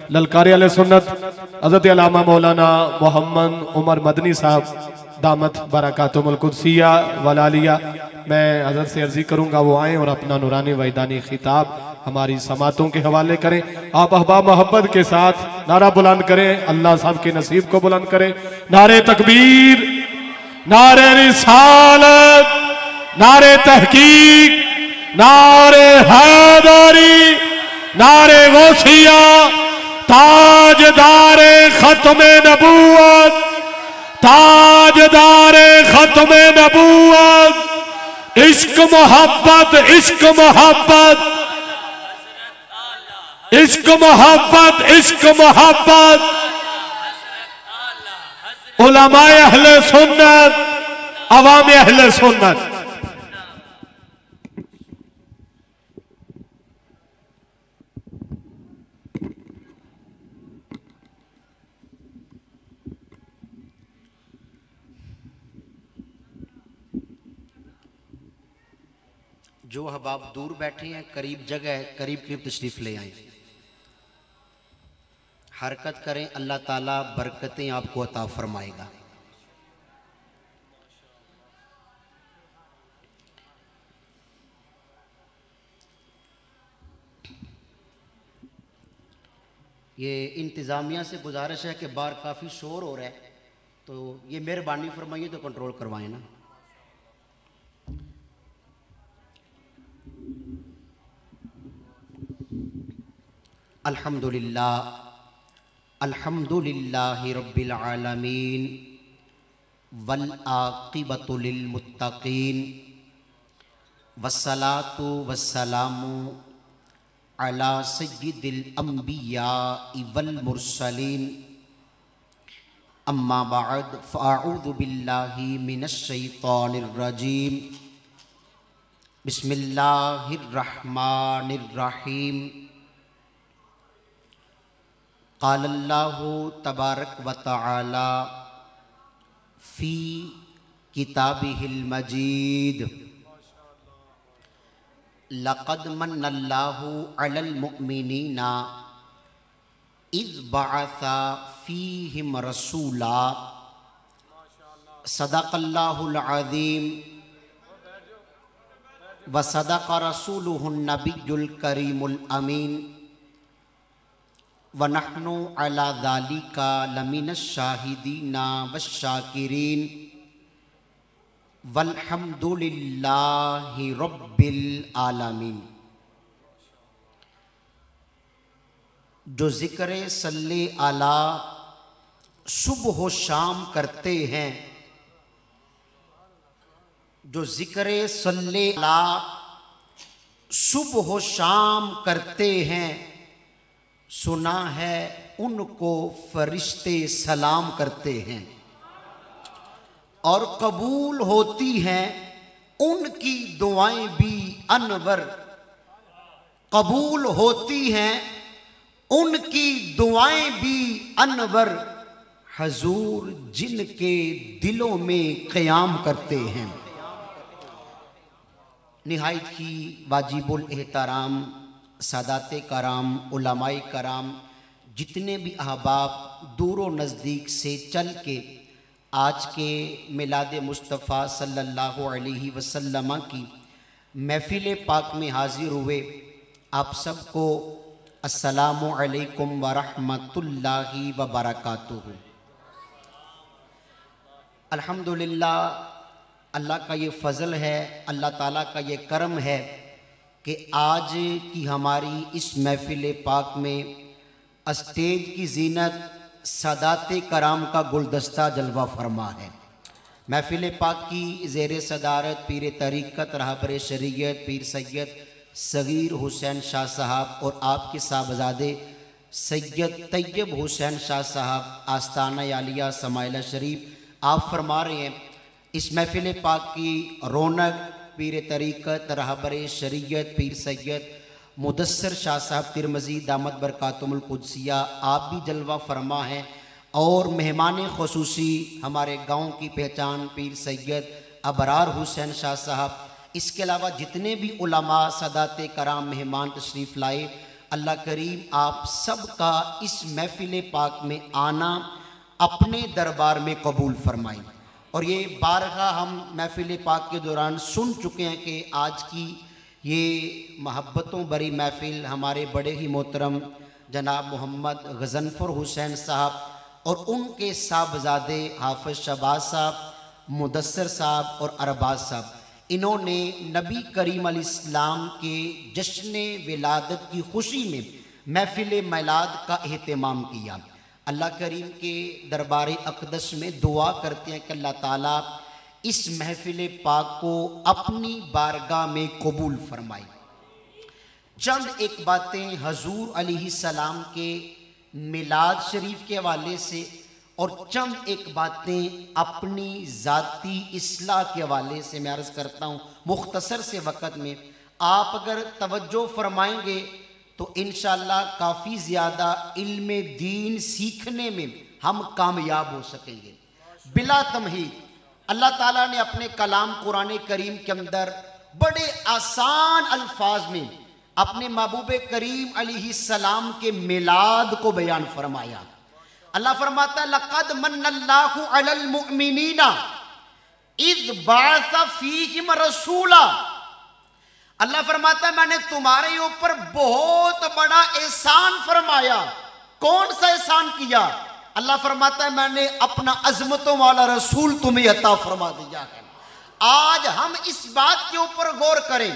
ललकारे अहले सुन्नत हज़रत अल्लामा मौलाना मोहम्मद उमर मदनी साहब दामत बरकातुहुल कुद्सिया वलालिया, मैं हज़रत से अर्जी करूँगा वो आएँ और अपना नूरानी वैदानी खिताब हमारी समातों के हवाले करें। आप अहबाब मोहब्बत के साथ नारा बुलंद करें, अल्लाह साहब के नसीब को बुलंद करें। नारे तकबीर, नारे रिसालत, नारे तहकीक, नारे हैदरी, नारे गौसिया, ताजदारे खत्मे नबूवत, ताजदारे खत्मे नबूवत, इश्क मोहब्बत, इश्क मोहब्बत, इश्क मोहब्बत, इश्क मोहब्बत, उलमाए अहले सुन्नत, अवामे अहले सुन्नत। जो अहबाब दूर बैठे हैं, करीब जगह है, करीब करीब तशरीफ ले आए, हरकत करें, अल्लाह ताला बरकतें आपको अता फरमाएगा। ये इंतज़ामिया से गुजारिश है कि बाहर काफ़ी शोर हो रहा है, तो ये मेहरबानी फरमाइए तो कंट्रोल करवाएं ना। अल्हम्दुलिल्लाह, अल्हम्दुलिल्लाहि रब्बिल आलमीन, वल आक़िबतु लिल मुत्तक़ीन, वस्सलातु वस्सलामु अला सय्यिदिल अंबिया वल मुरसलीन, अम्मा बअद फ़अऊज़ु बिल्लाहि मिनश शैतानिर रजीम, बिस्मिल्लाहिर रहमानिर रहीम। क़ालल्लाहु तबारक व तआला फ़ी किताबिहिल मजीद, लक़द मन्नल्लाहु अलल मुअमिनीना इज़ बअसा फ़ीहिम रसूला, सदक़ल्लाहुल अज़ीम व सदक़ रसूलुहुन नबियुल करीमुल अमीन, व नहनु अला ज़ालिका लमिनश शाहिदीना वश्शाकिरीन, वल्हम्दुलिल्लाहि रब्बिल आलमीन। जो ज़िक्र सल्ले अला सुबह व शाम करते हैं, जो ज़िक्र सल्ले अला सुबह व शाम करते हैं, सुना है उनको फरिश्ते सलाम करते हैं, और कबूल होती हैं उनकी दुआएं भी अनवर, कबूल होती हैं उनकी दुआएं भी अनवर, हजूर जिनके दिलों में क़याम करते हैं। निहायत ही वाजिबुल एहतराम सादाते कराम, उलमाए कराम, जितने भी अहबाब दूर व नज़दीक से चल के आज के मिलाद मुस्तफ़ा सल्लल्लाहु अलैहि वसल्लम की महफ़िल पाक में हाज़िर हुए, आप सबको अस्सलामु अलैकुम व रहमतुल्लाहि व बरकातुहू। अल्हम्दुलिल्लाह, अल्लाह का ये फ़ज़ल है, अल्लाह ताला का ये करम है कि आज की हमारी इस महफ़िल पाक में स्टेज की ज़ीनत सादाते कराम का गुलदस्ता जलवा फरमा है। महफ़िल पाक की ज़ेर सदारत पीर तरीक़त रहबर शरीयत पीर सैयद सग़ीर हुसैन शाह साहब और आपके साहबजादे सैयद तैयब हुसैन शाह साहब आस्ताना आलिया समाइला शरीफ, आप फरमा रहे हैं इस महफ़िल पाक की रौनक पीर तरीक़त रहबर शरीयत पीर सैयद मुदस्सर शाह साहब तिरमज़ी दामत बरकातुहुल कुद्सिया, आप भी जलवा फरमा हैं, और मेहमान ख़ुसूसी हमारे गाँव की पहचान पीर सैयद अबरार हुसैन शाह साहब, इसके अलावा जितने भी उलमा सादाते कराम मेहमान तशरीफ़ लाए, अल्लाह करीम आप सबका इस महफिल पाक में आना अपने दरबार में कबूल फरमाएं। और ये बारहा हम महफिल पाक के दौरान सुन चुके हैं कि आज की ये मोहब्बतों भरी महफिल हमारे बड़े ही मोहतरम जनाब मोहम्मद गज़नफ़र हुसैन साहब और उनके साहबजादे हाफ़िज़ शहबाज साहब, मुदस्सर साहब और अरबाज साहब, इन्होंने नबी करीम अलैहिस्सलाम के जश्न विलादत की खुशी में महफिल मिलाद का एहतमाम किया। अल्लाह करीम के दरबार अक़दस में दुआ करते हैं कि अल्लाह ताला इस महफिल पाक को अपनी बारगाह में कबूल फरमाए। चंद एक बातें हजूर अलैहिस्सलाम के मिलाद शरीफ के हवाले से और चंद एक बातें अपनी ज़ाती इस्लाह के हवाले से मैं अर्ज़ करता हूँ मुख्तसर से वक़्त में। आप अगर तवज्जो फरमाएंगे तो इंशाअल्लाह काफ़ी ज़्यादा इल्म दीन सीखने में हम कामयाब हो सकेंगे। बिला तमहीद अल्लाह ताला ने अपने कलाम कुरान करीम के अंदर बड़े आसान अल्फाज में अपने महबूब करीम अलैहिस्सलाम के मिलाद को बयान फरमाया। अल्लाह फरमाता है लक़द मन्नल्लाहु अलल मुअमिनीना इज़ बअस फ़ीहिम रसूला। अल्लाह फरमाता है मैंने तुम्हारे ऊपर बहुत बड़ा एहसान फरमाया। कौन सा एहसान किया? अल्लाह फरमाता है मैंने अपना अज़मतों वाला रसूल तुम्हें अता फरमा दिया है। आज हम इस बात के ऊपर गौर करें,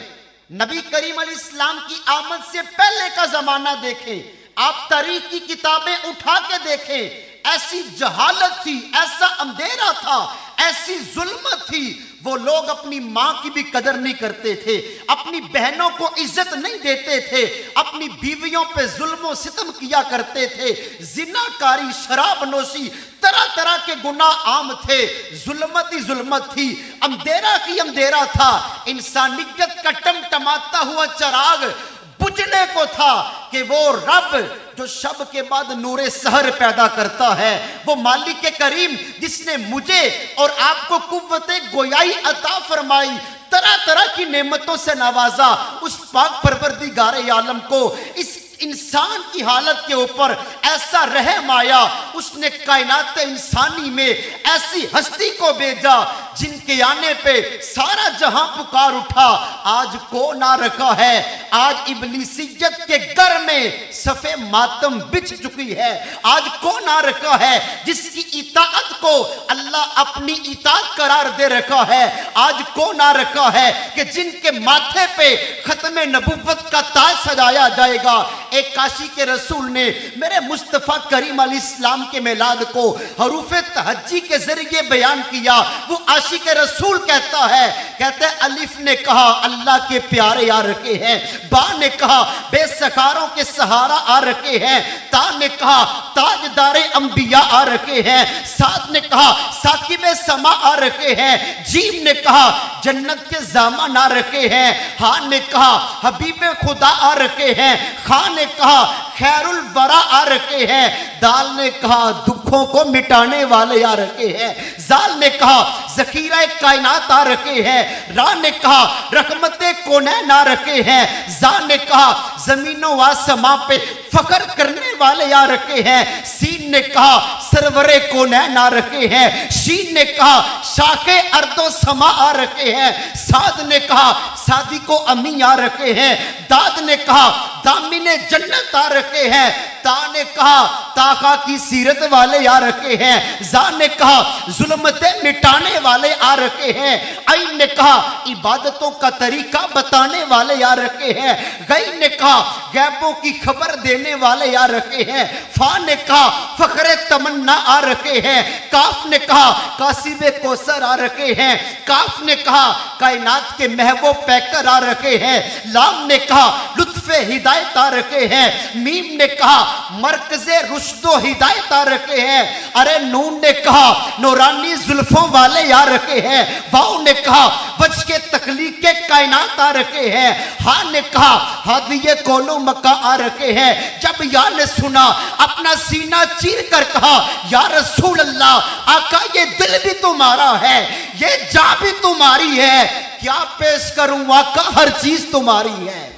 नबी करीम अलैहिस्सलाम की आमद से पहले का जमाना देखें, आप तारीख की किताबें उठा के देखें, ऐसी जहालत थी, ऐसा अंधेरा था, ऐसी जुल्मत थी। वो लोग अपनी माँ की भी कदर नहीं करते थे, अपनी बहनों को इज्जत नहीं देते थे, अपनी बीवियों पे जुल्म सितम किया करते थे, जिनाकारी, शराब नोशी, तरह तरह के गुनाह आम थे, जुल्मत ही जुल्मत थी, अंधेरा ही अंधेरा था। इंसानियत का टमटमाता हुआ चिराग बुझने को था कि वो रब जो शब के बाद नूरे सहर पैदा करता है, वो मालिक के करीम जिसने मुझे और आपको कुव्वते गोयाई अता फरमाई, तरह तरह की नेमतों से नवाजा, उस पाक परवरदिगार आलम को इस इंसान की हालत के ऊपर ऐसा रहम आया, उसने कायनात इंसानी में ऐसी हस्ती को भेजा जिनके आने पे सारा जहां पुकार उठा। आज को ना रखा है, आज इब्लीसियत के घर में सफे मातम बिछ चुकी है। आज को ना रखा है जिसकी इताअत को अल्लाह अपनी इताअत करार दे रखा है। आज को ना रखा है कि जिनके माथे पे खत्मे नबुव्वत का ताज सजाया जाएगा। एक काशी के रसूल ने मेरे मुस्तफ़ा करीम अलैहिस्सलाम के मिलाद को हरूफ तहज्जी के जरिए बयान किया। वो आशिक रसूल कहता है, कहते हैं अलिफ ने कहा अल्लाह के प्यारे आ रखे हैं, बा ने कहा बेसकारों के सहारा आ रखे हैं, ता ने कहा ताजदारे अंबिया आ रखे हैं, साथ ने कहा साकिब समा आ रखे हैं, जीम ने कहा जन्नत के जामान आ रखे हैं, हा ने कहा हबीब खुदा आ रखे हैं, खा ने कहा खैरुल वरा आ रखे हैं, दाल ने कहा दुखों को मिटाने वाले आ रखे हैं, जाल ने कहा ज़खीरा कायनात आ रखे हैं, रा ने कहा रहमते कोनैन आ रखे हैं, जा ने कहा जमीनों आसमां पे फख्र करने वाले आ रखे हैं, सीन ने कहा सरवरे कोनैन आ रखे हैं, शीन ने कहा शाखे अर्दो समा आ रखे हैं, साद ने कहा सादी को अमी आ रखे हैं, दाद ने कहा दामिने जन्नत आ रखे हैं, ता ने कहा ताका की सीरत वाले आ रखे हैं, जा ने कहा जुल्मतें मिटाने वाले आ रखे हैं, ऐन ने कहा इबादतों का तरीका बताने वाले आ रखे हैं, गई ने कहा गैबों की खबर देने वाले आ रखे हैं, फा ने कहा फखरे तमन्ना आ रखे हैं, काफ ने कहा कासिबे कौसर आ रखे हैं, काफ ने कहा कायनात के महबूब पैकर आ रखे हैं, लाम ने कहा लुत्फे हिदायत आ रखे हैं, मीम ने कहा मरकज़े रुश्दो हिदायत आ रखे हैं, अरे नून ने कहा नूरानी जुल्फों वाले आ रखे हैं, वाव ने कहा वज के तखलीक के कायनात आ रखे हैं, हा ने कहा हादिये कोनो मक्का आ रखे हैं। जब या ने सुना अपना सीना चीर कर कहा या रसूल अल्लाह आका ये दिल भी तुम्हारा है, ये जा भी तुम्हारी है, क्या पेश करूं आका हर चीज तुम्हारी है।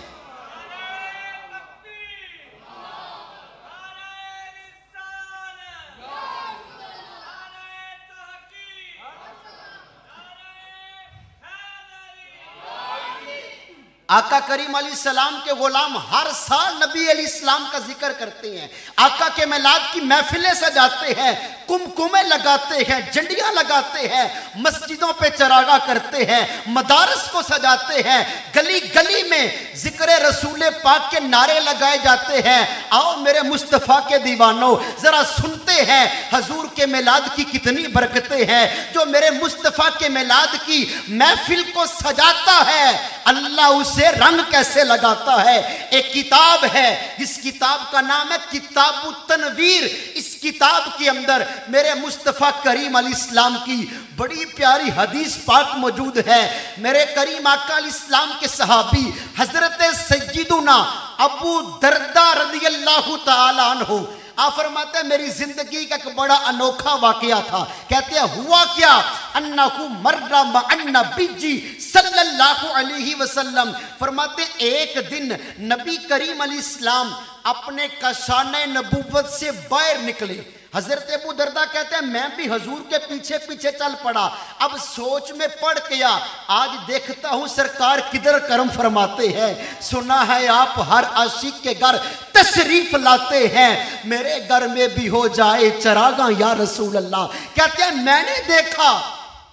आका करीम अलैहिस्सलाम के गुलाम हर साल नबी अलैहिस्सलाम का जिक्र करते हैं। आका के मिलाद की महफिलें सजाते हैं, कुमकुमे लगाते हैं, झंडियां लगाते हैं, मस्जिदों पे चरागा करते हैं, मदारस को सजाते हैं, गली गली में जिक्र रसूल पाक के नारे लगाए जाते हैं। आओ मेरे मुस्तफ़ा के दीवानों, जरा सुनते हैं हजूर के मिलाद की कितनी बरकतें हैं। जो मेरे मुस्तफ़ा के मिलाद की महफिल को सजाता है, अल्लाह उसे रंग कैसे लगाता है। एक किताब है जिस किताब का नाम है किताबुत तनवीर। इस किताब के अंदर मेरे मुस्तफ़ा करीम अलैहिस्सलाम की बड़ी प्यारी हदीस पाक मौजूद है। मेरे करीम आका अलैहिस्सलाम के सहाबी हजरत सय्यदुना अबू दरदा रज़ियल्लाहु ताला अन्हु आप फरमाते हैं मेरी जिंदगी का एक बड़ा अनोखा वाकया था। कहते हैं हुआ क्या, अन्नहु मर्रा मअन नबी सल्लल्लाहु अलैहि वसल्लम। फरमाते एक दिन नबी करीम अलैहिस्सलाम अपने कशाने नबूवत से बाहर निकले। हजरत अबू दरदा कहते हैं मैं भी हजूर के पीछे पीछे चल पड़ा। अब सोच में पड़ गया, आज देखता हूं सरकार किधर करम फरमाते हैं। सुना है आप हर आशिक के घर तशरीफ लाते हैं, मेरे घर में भी हो जाए चरागा या रसूल अल्लाह। कहते हैं मैंने देखा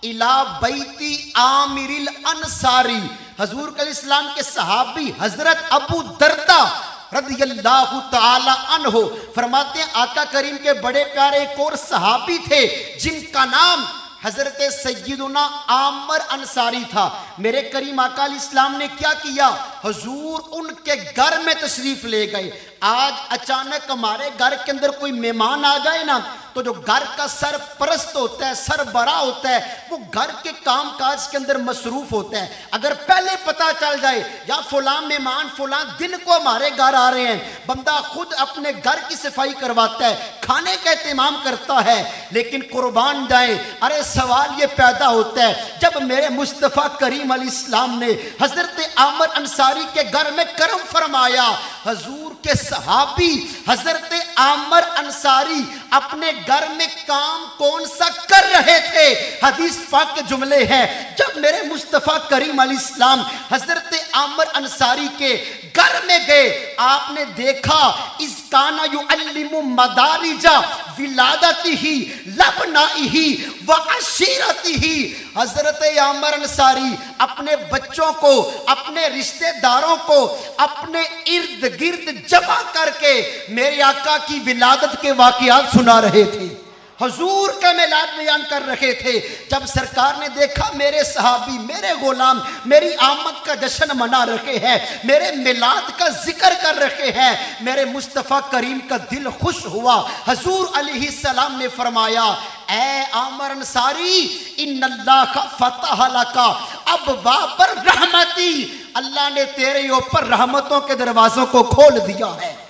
इला बैती आमिरिल अंसारी, हजूर अलैहिस्सलाम के सहाबी हजरत अबू दरदा रज़ियल्लाहु ताला अन्हु फरमाते हैं आका करीम के बड़े प्यारे एक और सहाबी थे जिनका नाम हजरत सय्यदुना आमर अंसारी था। मेरे करीम आका अलैहिस्सलाम ने क्या किया, हजूर उनके घर में तशरीफ ले गए। आज अचानक हमारे घर के अंदर कोई मेहमान आ जाए ना, तो जो घर का सरपरस्त होता है, सरबरा होता है, वो घर के काम काज के अंदर मसरूफ होता है। अगर पहले पता चल जाए या फलां मेहमान फलां दिन को हमारे घर आ रहे हैं, बंदा खुद अपने घर की सफाई करवाता है, खाने का इंतजाम करता है। लेकिन कुर्बान जाए, अरे सवाल ये पैदा होता है जब मेरे मुस्तफ़ा करीम अलैहिस्सलाम ने हजरत आमर अंसारी के घर में करम फरमाया। हजूर के सहाबी हजरत आमर अंसारी अपने घर में काम कौन सा कर रहे थे। हदीस पाक के जुमले हैं, जब मेरे मुस्तफ़ा करीम अलैहिस्सलाम हजरत आमर अंसारी के घर में गए, आपने देखा इसकाना युअल्लिमु मदारिजा विलादतिही लबनाइही व अशीरतिही। हजरत आमर अंसारी अपने बच्चों को, अपने रिश्तेदारों को अपने इर्द गिर्द जमा करके मेरे आका की विलादत के वाक़यात सुना रहे थे, हजूर का मिलाद बयान कर रहे थे। जब सरकार ने देखा मेरे सहाबी, मेरे गुलाम मेरी आमद का जश्न मना रहे हैं, मेरे मिलाद का जिक्र कर रहे हैं, मेरे मुस्तफ़ा करीम का दिल खुश हुआ। हजूर अलैहिस्सलाम ने फरमाया, ए आमर अंसारी इन्नल्लाह फतह लका अबवाबर रहमती, अल्लाह ने तेरे ऊपर रहमतों के दरवाजों को खोल दिया है।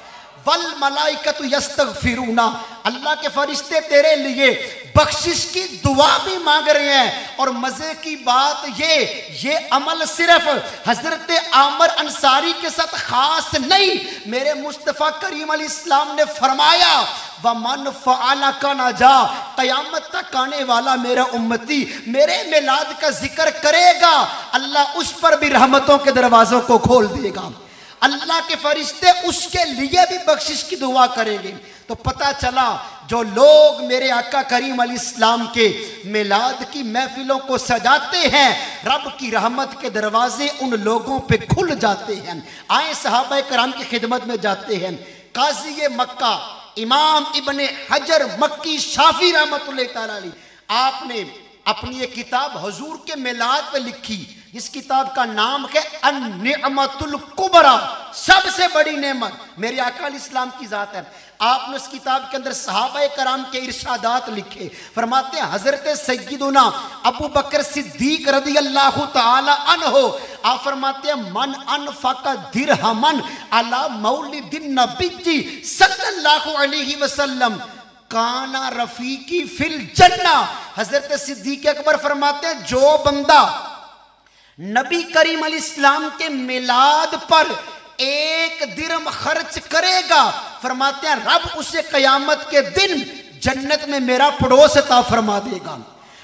वल मलाइकतु यस्तगफिरूना, अल्लाह के फरिश्ते तेरे लिए बख्शिश की दुआ भी मांग रहे हैं। और मजे की बात ये अमल सिर्फ हजरत आमर अंसारी के साथ खास नहीं, मेरे मुस्तफ़ा करीम अलैहिस्सलाम ने फरमाया वमन फ़अला का नजा, क़यामत तक आने वाला मेरा उम्मती मेरे मिलाद का जिक्र करेगा, अल्लाह उस पर भी रहमतों के दरवाज़ों को खोल देगा। अल्लाह के फरिश्ते उसके लिए भी बख्शिश की दुआ करेंगे। तो पता चला जो लोग मेरे आका करीम अलैहिस्सलाम के मिलाद की महफिलों को सजाते हैं, रब की रहमत के दरवाजे उन लोगों पे खुल जाते हैं। आए सहाबा कराम की खिदमत में जाते हैं। काज़ी मक्का इमाम इब्ने हजर मक्की शाफी रहमतुल्लाह तआला अलैह, आपने अपनी एक किताब हजूर के मिलाद पे लिखी, जिस किताब का नाम है अन-निअमतुल कुबरा, सबसे बड़ी नेमत मेरे आका अलैहिस्सलाम की जात है। आपने उस किताब के अंदर सहाबा कराम के इरशादात लिखे। फरमाते हैं हजरत सय्यदुना अबू बकर सिद्दीक रज़ियल्लाहु ताला अन्हु, आप फरमाते हैं मन अनफका दिरहमन अला मौलिदिन नबी सल्लल्लाहु अलैहि वसल्लम काना रफीकी फिल जन्ना। हजरत सिद्दीक अकबर फरमाते हैं जो बंदा नबी करीम अलैहिस्सलाम के मिलाद पर एक दिरहम खर्च करेगा, फरमाते हैं रब उसे कयामत के दिन जन्नत में मेरा पड़ोस अता फरमा देगा।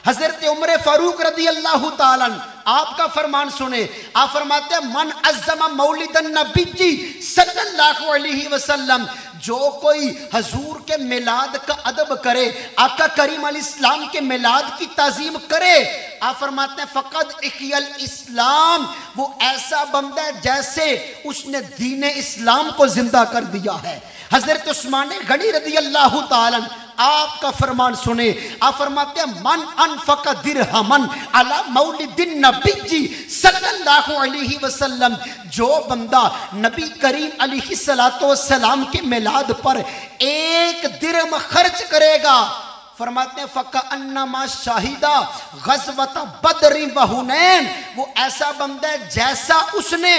हजरत उमर फारूक रदी अल्लाह ताला आपका फरमान सुने। आप फरमाते हैं मन अज़्ज़मा मौलिदन नबी जी सल्लल्लाहु अलैहि वसल्लम, जो कोई हजूर के मिलाद का अदब करे, आका करीम अलैहिस्सलाम के मिलाद की ताजीम करे, आप फरमाते हैं फ़क़द इख्यल इस्लाम, वो ऐसा बंदा है जैसे उसने दीन इस्लाम को जिंदा कर दिया है। हजरत उस्मान गनी रदी अल्लाह ताला आपका फरमान सुने। आप फरमाते हैं मन अनफक़ दिरहमन अला मौलिदिन नबी जी सल्लल्लाहु अलैहि वसल्लम, जो बंदा नबी करीम अलैहिस्सलातो वस्सलाम के मिलाद पर 1 दिरहम खर्च करेगा, फरमाते हैं फ़क़ा अन्नमा शाहिदा ग़ज़वत बदर व हुनैन, वो ऐसा बंदा है जैसा उसने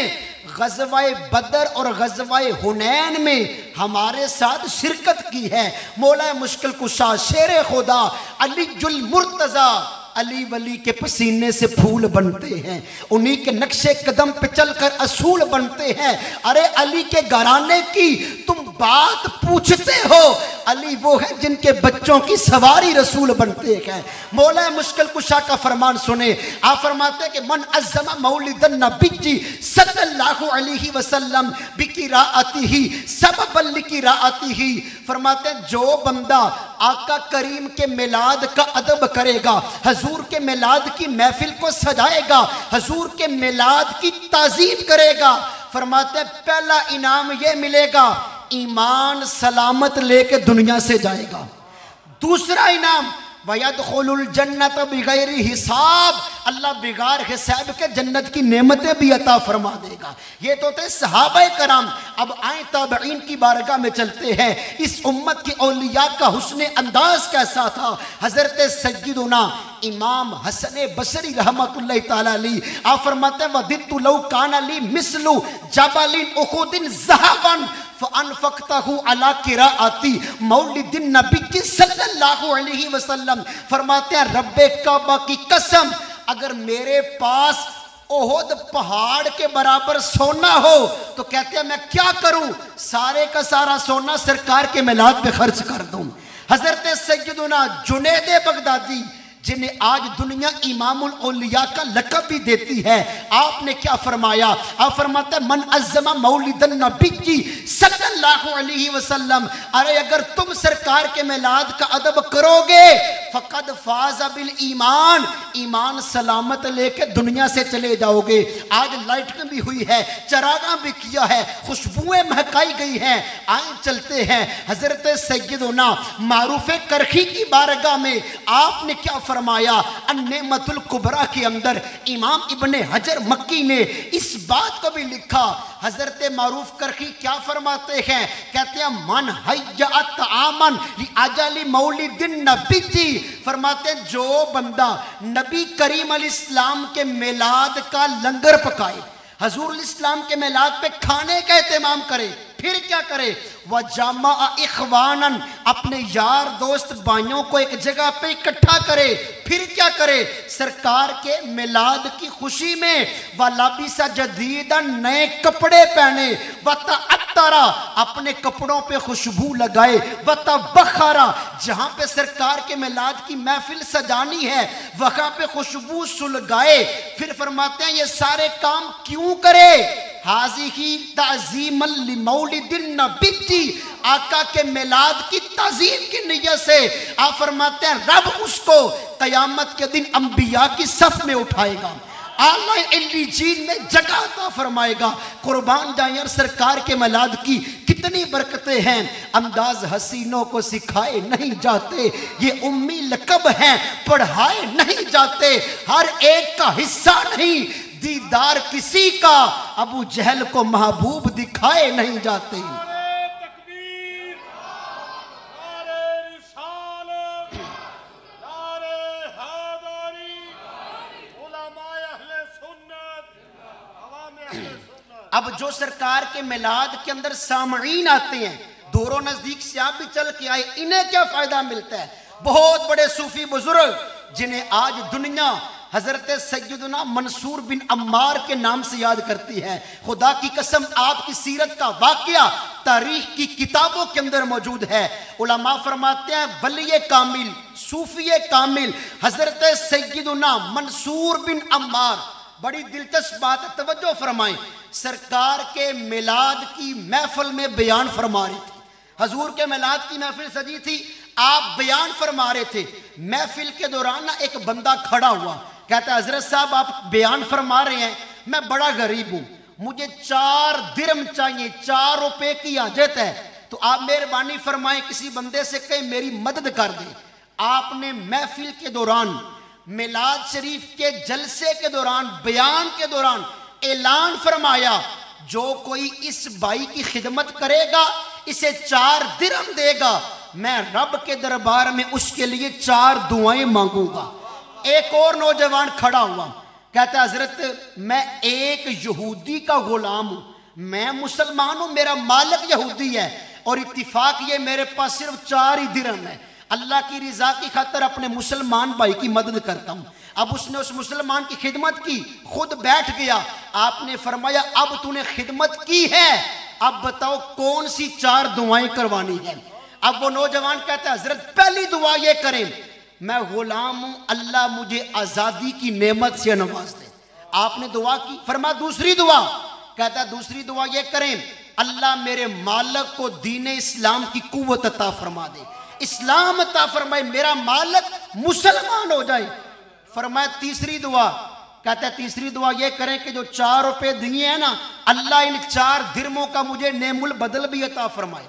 ग़ज़वाए बदर और ग़ज़वाए हुनैन में हमारे साथ शिरकत की है। मौला मुश्किल कुशा शेर खुदा अलीजुल मुर्तज़ा, अली वली के पसीने से फूल बनते हैं, उन्हीं के नक्शे कदम पे चलकर असूल बनते हैं। अरे अली के घराने की तुम बात पूछते हो, अली वो है जिनके बच्चों की सवारी रसूल बनते हैं। मौला मुश्किल कुशा का फरमान सुने। आप फरमाते हैं कि मन अज़्ज़मा मौलिदन नबी जी सल्लल्लाहु अलैहि वसल्लम बिकिराअतिही सबबल लिकिराअतिही, फरमाते हैं जो बंदा आका करीम के मिलाद का अदब करेगा, हजूर के मिलाद की महफिल को सजाएगा, हजूर के मिलाद की ताज़ीम करेगा, फरमाते हैं पहला इनाम ये मिलेगा, ईमान सलामत लेके दुनिया से जाएगा। दूसरा इनाम वयदखुलुल जन्नत बिगैरि हिसाब, अल्लाह बिगार हिसाब के जन्नत की नेमतें भी अता फरमा देगा। ये तो थे सहाबा कराम। अब आए ताबईन की बारगाह में चलते हैं। इस उम्मत की औलिया का हुस्न अंदाज कैसा था। हजरत सय्यदुना इमाम हसन बसरी रहमतुल्लाह ताला अलैह आप फरमाते हैं वदित्तु लौ काना ली मिसलु जबलिन उखुदिन ज़हबन फ़अनफ़क़तहु अला क़िराअती मौलिदिन नबी सल्लल्लाहु अलैहि वसल्लम, फरमाते हैं रब्बे काबा की कसम, अगर मेरे पास ओहद पहाड़ के बराबर सोना हो तो कहते हैं मैं क्या करूं, सारे का सारा सोना सरकार के मिलाद पे खर्च कर दूं। हजरत सय्यदुना जुनैद बगदादी जिन्हें आज दुनिया इमामुल औलिया का लक़ब भी देती है, आपने क्या फरमाया। आप फरमाते हैं मन अज़्ज़मा मौलिदन नबी जी सल्लल्लाहु अलैहि वसल्लम, अरे अगर तुम सरकार के मिलाद का अदब करोगे फ़क़द फ़ाज़ बिल ईमान, ईमान सलामत लेके दुनिया से चले जाओगे। आज लाइटिंग भी हुई है, चरागा भी किया है, खुशबुएं महकाई गई हैं। आए चलते हैं हजरत सय्यदुना मारूफ करखी की बारगाह में। आपने क्या फरमाया अन्नेमतुल कुबरा के अंदर इमाम इब्ने हजर मक्की ने इस बात को भी लिखा। हजरत मारूफ करखी क्या फरमाते हैं, कहते हैं मन हय्यत आमन लिअजली मौलिदिन नबी जी, फरमाते हैं जो बंदा नबी करीम अलैहिस्सलाम के मिलाद का लंगर पकाए, हजूर इस्लाम के मिलाद पे खाने का एहतमाम करे, फिर क्या करे वह जामा इखवानन, अपने यार दोस्त भाइयों को एक जगह पे इकट्ठा करे, फिर क्या करे सरकार के मिलाद की खुशी में वह लाबिसा जदीदन, नए कपड़े पहने, वह तअत्तरा, अपने कपड़ों पे खुशबू लगाए, वह तबखरा, जहां पे सरकार के मिलाद की महफिल सजानी है वहां पे खुशबू सुलगाए। फिर फरमाते हैं ये सारे काम क्यों करे, हाज़िही ताज़ीमन लिमौलिदिन नबी जी, आका के मिलाद की ताज़ीम की नियत से। आप फरमाते हैं रब उसको क़यामत के दिन अंबिया की सफ में उठाएगा, आला इल्लीजीन में जगह अता फरमाएगा। कुर्बान जाए सरकार के मिलाद की कितनी बरकतें हैं। अंदाज हसीनों को सिखाए नहीं जाते, ये उम्मी लक़ब हैं पढ़ाए नहीं जाते, हर एक का हिस्सा नहीं दीदार किसी का, अबू जहल को महबूब दिखाए नहीं जाते। अब जो सरकार के मिलाद के अंदर सामईन आते हैं, दूरों नजदीक से आप भी चल के आए, इन्हें क्या फायदा मिलता है। बहुत बड़े सूफी बुजुर्ग जिन्हें आज दुनिया हजरत सय्यदुना मंसूर बिन अम्मार के नाम से याद करती है। खुदा की कसम आपकी सीरत का वाकया तारीख की किताबों के अंदर मौजूद है। उलमा फरमाते हैं वली कामिल सूफी कामिल हजरत सैयदुना मंसूर बिन अम्मार, बड़ी दिलचस्प बात है, तवज्जो फरमाएं, सरकार के मिलाद की महफिल में बयान फरमा रहे थे। हजूर के मिलाद की महफिल सजी थी, आप बयान फरमा रहे थे। महफिल के दौरान ना एक बंदा खड़ा हुआ, कहता है हजरत साहब आप बयान फरमा रहे हैं, मैं बड़ा गरीब हूं, मुझे 4 दिरहम चाहिए, 4 रुपए की हाजत है, तो आप मेहरबानी फरमाएं किसी बंदे से कहें मेरी मदद कर दे। आपने महफिल के दौरान, मिलाद शरीफ के जलसे के दौरान, बयान के दौरान ऐलान फरमाया, जो कोई इस भाई की खिदमत करेगा इसे 4 दिरहम देगा, मैं रब के दरबार में उसके लिए 4 दुआएं मांगूंगा। एक और नौजवान खड़ा हुआ, कहता हजरत मैं एक यहूदी का गुलाम हूं, मैं मुसलमान हूं, मेरा मालिक यहूदी है और इत्तिफाक ये मेरे पास सिर्फ 4 ही दिरहम है, अल्लाह की रिजा की खातिर अपने मुसलमान भाई की मदद करता हूं। अब उसने उस मुसलमान की खिदमत की, खुद बैठ गया। आपने फरमाया अब तूने खिदमत की है, अब बताओ कौन सी 4 दुआएं करवानी है। अब वो नौजवान कहता है हजरत पहली दुआ ये करें, मैं गुलाम हूं, अल्लाह मुझे आजादी की नेमत से नवाज दे। आपने दुआ की। फरमा दूसरी दुआ, कहता है दूसरी दुआ ये करें, अल्लाह मेरे मालिक को दीन इस्लाम की कुव्वत अता फरमा दे, इस्लाम अता फरमाए, मेरा मालिक मुसलमान हो जाए। फरमाया तीसरी दुआ, कहता है तीसरी दुआ ये करें कि जो 4 रुपए दिए हैं ना, अल्लाह इन 4 दिरहमों का मुझे नेमुल बदल भी अता फरमाए।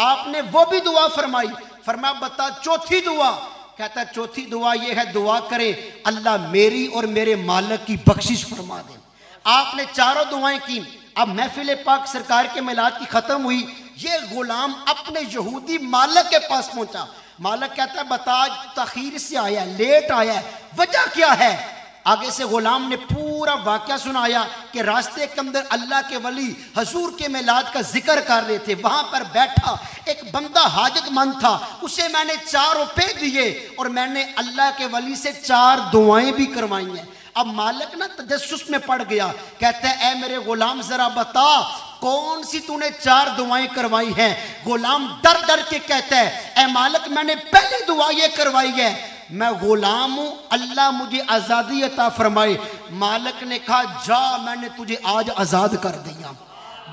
आपने वो भी दुआ फरमाई। फरमाया बता चौथी दुआ, कहता है चौथी दुआ ये है, दुआ करें अल्लाह मेरी और मेरे मालिक की बख्शिश फरमा दे। आपने चारों दुआएं की। अब महफिल पाक सरकार के मिलाद की खत्म हुई, ये गुलाम अपने यहूदी मालिक के पास पहुंचा। मालिक कहता है बता तखीर से आया, लेट आया, वजह क्या है। आगे से गुलाम ने पूरा वाकया सुनाया कि रास्ते के अंदर अल्लाह के वली हजूर के मिलाद का जिक्र कर रहे थे, वहां पर बैठा एक बंदा हाजतमंद था, उसे मैंने 4 रुपए दिए और मैंने अल्लाह के वली से 4 दुआएं भी करवाई हैं। अब मालिक ना तजस्सुस में पड़ गया, कहता है ए मेरे गुलाम जरा बता कौन सी तूने 4 दुआएं करवाई हैं। गुलाम डर डर के कहता है ए मालिक मैंने पहली दुआ ये करवाई है, मैं गुलाम हूं, अल्लाह मुझे आजादी अता फरमाए। मालिक ने कहा जा मैंने तुझे आज आजाद कर दिया।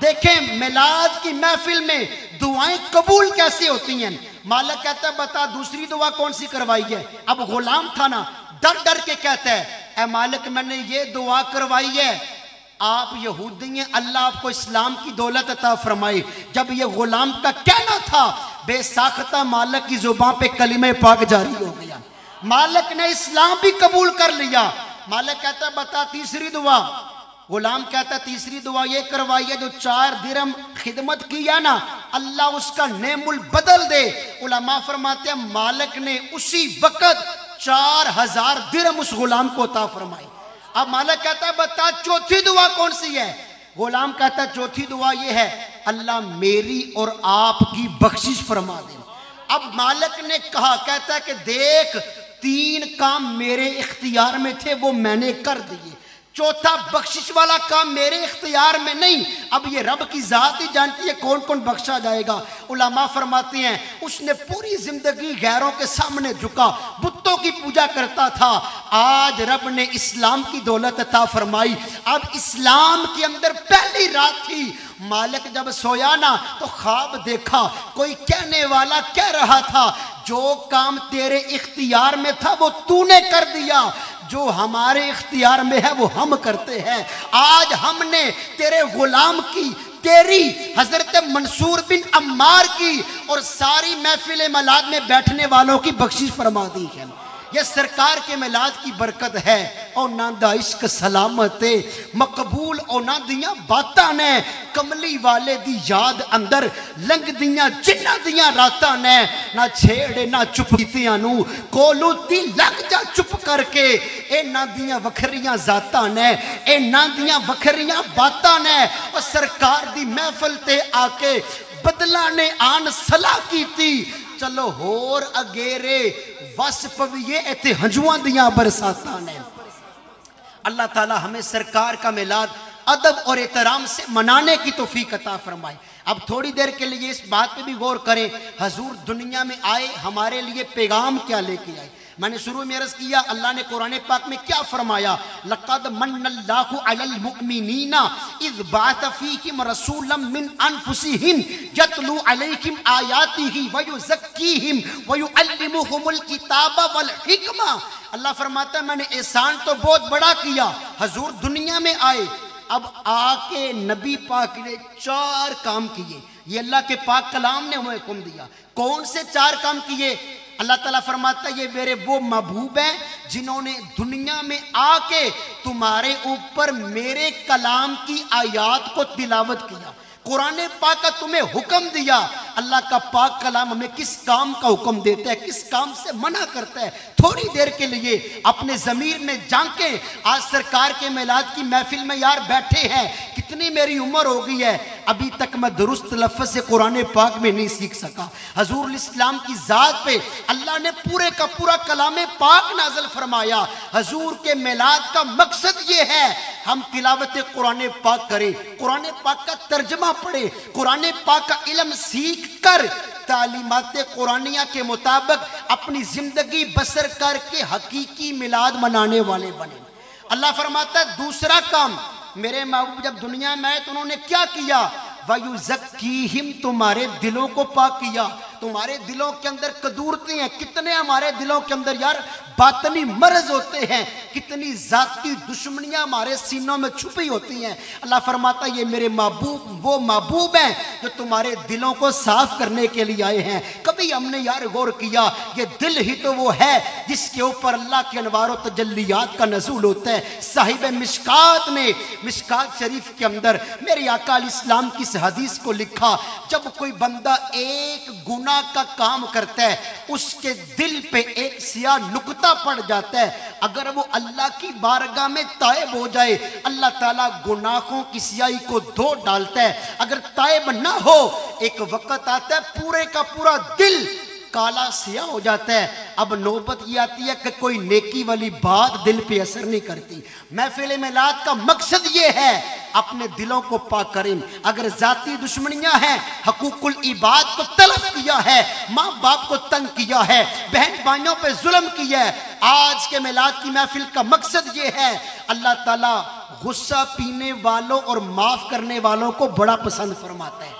देखें मिलाद की महफिल में दुआएं कबूल कैसे होती हैं। मालिक कहता है बता दूसरी दुआ कौन सी करवाई है। अब गुलाम था ना, डर डर के कहता है ए मालिक मैंने ये दुआ करवाई है, आप यहूदी हैं, अल्लाह आपको इस्लाम की दौलत अता फरमाए। जब ये गुलाम का कहना था, बेसाख्ता मालिक की जुबान पे कलिमे पाक जारी हो गया, मालिक ने इस्लाम भी कबूल कर लिया। मालिक कहता है बता तीसरी दुआ। गुलाम कहता है तीसरी दुआ ये करवाई है, जो 4 दिरहम खिदमत किया ना, अल्लाह उसका नेमुल बदल दे। उलमा फरमाते हैं मालिक ने उसी वक्त 4000 दिरहम उस गुलाम को अता फरमाई। अब मालिक कहता है बता चौथी दुआ कौन सी है। गुलाम कहता है चौथी दुआ ये है, अल्लाह मेरी और आपकी बख्शिश फरमा दे। अब मालिक ने कहा, कहता है कि देख 3 काम मेरे इख्तियार में थे वो मैंने कर दिए, चौथा बख्शिश वाला काम मेरे इख्तियार में नहीं। अब ये रब की जात ही जानती है कौन कौन बख्शा जाएगा। उलमा फरमाते हैं उसने पूरी जिंदगी गैरों के सामने झुका, बुतों की पूजा करता था, आज रब ने इस्लाम की दौलत अता फरमाई। अब इस्लाम के अंदर पहली रात थी, मालिक जब सोया ना तो ख्वाब देखा, कोई कहने वाला कह रहा था जो काम तेरे इख्तियार में था वो तूने कर दिया, जो हमारे इख्तियार में है वो हम करते हैं। आज हमने तेरे गुलाम की, तेरी हजरत मंसूर बिन अम्मार की और सारी महफिल मिलाद में बैठने वालों की बख्शिश फरमा दी है। यह सरकार के मिलाद की बरकत है। और ना दा इश्क सलामत मकबूल और ना दियां बातां ने, कमली वाले दी याद अंदर लंघ दियां जिन्ना दियां रातां ने, ना छेड़े ना चुप कीतियां नू कोलू ती लग जा चुप करके। इन्हां दियां वखरियां जातां ने, इन्हां दियां वखरियां बातां ने। और सरकार दी महफिल ते आके बदला ने आन सलाह कीती, चलो होर अगेरे वस पविए इत्थे हंजुआं दियां बरसातां ने। अल्लाह ताला हमें सरकार का मिलाद अदब और एहतराम से मनाने की तौफीक अता फरमाए। अब थोड़ी देर के लिए इस बात पे भी गौर करें, हजूर दुनिया में आए, हमारे लिए पैगाम क्या लेके आए। मैंने शुरू में अर्ज किया, अल्लाह ने कुरान पाक में क्या फरमाया, लक़द मन्नल्लाहु अलल मुअमिनीना इज़ बअथ फ़ीहिम रसूलन मिन अनफुसिहिम यतलू अलैहिम आयातिही व युज़क्कीहिम व युअल्लिमुहुमुल किताब वल हिकमा। अल्लाह फरमाता है मैंने एहसान तो बहुत बड़ा किया, हजूर दुनिया में आए, अब आके नबी पाक ने 4 काम किए। ये अल्लाह के पाक कलाम ने हमें हुक्म दिया। कौन से 4 काम किए? अल्लाह ताला फरमाता है ये मेरे वो महबूब हैं जिन्होंने दुनिया में आके तुम्हारे ऊपर मेरे कलाम की आयात को तिलावत किया, कुरान पाक का तुम्हें हुक्म दिया। अल्लाह का पाक कलाम हमें किस काम का हुक्म देता है, किस काम से मना करता है, थोड़ी देर के लिए अपने ज़मीर में झांकें। आज सरकार के मिलाद की महफिल में यार बैठे हैं, कितनी मेरी उम्र हो गई है, अभी तक मैं दुरुस्त लफ्ज़ से कुरान पाक में नहीं सीख सका। हजूर इस्लाम की ज़ात पे अल्लाह ने पूरे का पूरा कलाम पाक नाज़िल फरमाया। हजूर के मिलाद का मकसद ये है हम तिलावत कुरान पाक करें, कुरान पाक का तर्जमा पढ़े, कुरान पाक का इल्म सीख कर तालीमात कुरानिया के मुताबिक अपनी जिंदगी बसर करके हकीकी मिलाद मनाने वाले बने। अल्लाह फरमाता है दूसरा काम, मेरे महबूब जब दुनिया में आए तो उन्होंने क्या किया, वयुज़क्कीहिम, तुम्हारे दिलों को पाक किया। तुम्हारे दिलों के अंदर कदूरते हैं, कितने हमारे दिलों के अंदर यार बातनी मर्ज होते हैं, कितनी जाती दुश्मनियां हमारे सीनों में छुपी होती हैं। अल्लाह फरमाता ये मेरे महबूब वो महबूब हैं जो तुम्हारे दिलों को साफ करने के लिए आए हैं। कभी हमने यार गौर किया ये दिल ही तो वो है जिसके ऊपर अल्लाह के अनवार व तजल्लियात का नज़ूल होता है। साहिब मिशकात ने मिशकात शरीफ के अंदर मेरे आका इस्लाम की हदीस को लिखा, जब कोई बंदा एक गुनाह का काम करता है उसके दिल पे एक सियाह नुक्ता पड़ जाता है, अगर वो अल्लाह की बारगाह में तायब हो जाए अल्लाह ताला गुनाहों की सियाही को धो डालता है। अगर तायब ना हो एक वक्त आता है पूरे का पूरा दिल काला सिया हो जाता है। अब नौबत ये आती है कि कोई नेकी वाली बात दिल पे असर नहीं करती। महफिल मिलाद का मकसद ये है अपने दिलों को पाक करें। अगर जाती दुश्मनियां हैं, हकूकुल इबाद को तलफ किया है, माँ बाप को तंग किया है, बहन भाइयों पे जुल्म किया है, आज के मिलाद की महफिल का मकसद ये है अल्लाह ताला गुस्सा पीने वालों और माफ करने वालों को बड़ा पसंद फरमाता है।